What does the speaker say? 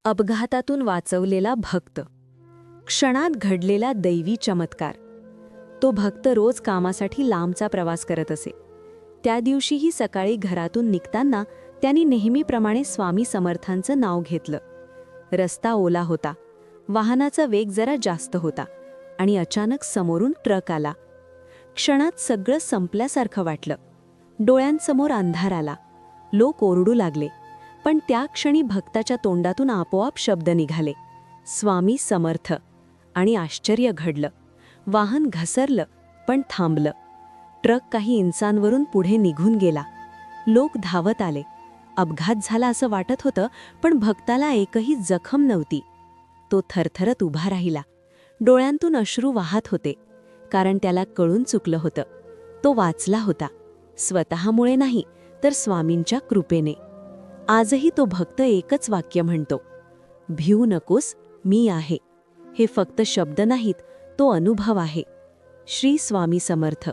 अपघातातून वाचवलेला भक्त. क्षणात घडलेला दैवी चमत्कार. तो भक्त रोज कामासाठी लांबचा प्रवास करत असे. त्या दिवशीही सकाळी घरातून निघताना त्यांनी नेहमीप्रमाणे स्वामी समर्थांचं नाव घेतलं. रस्ता ओला होता, वाहनाचा वेग जरा जास्त होता आणि अचानक समोरून ट्रक आला. क्षणात सगळं संपल्यासारखं वाटलं. डोळ्यांसमोर अंधार आला. लोक ओरडू लागले, पण त्या क्षणी भक्ताच्या तोंडातून आपोआप शब्द निघाले, स्वामी समर्थ. आणि आश्चर्य घडलं. वाहन घसरलं पण थांबलं. ट्रक काही इंचांवरून पुढे निघून गेला. लोक धावत आले. अपघात झाला असं वाटत होतं, पण भक्ताला एकही जखम नव्हती. तो थरथरत उभा राहिला. डोळ्यांतून अश्रू वाहत होते, कारण त्याला कळून चुकलं होतं. तो वाचला होता, स्वतःमुळे नाही तर स्वामींच्या कृपेने. आजही तो भक्त एकच वाक्य म्हणतो, भिऊ नकोस, मी आहे. हे फक्त शब्द नाहीत, तो अनुभव आहे. श्री स्वामी समर्थ.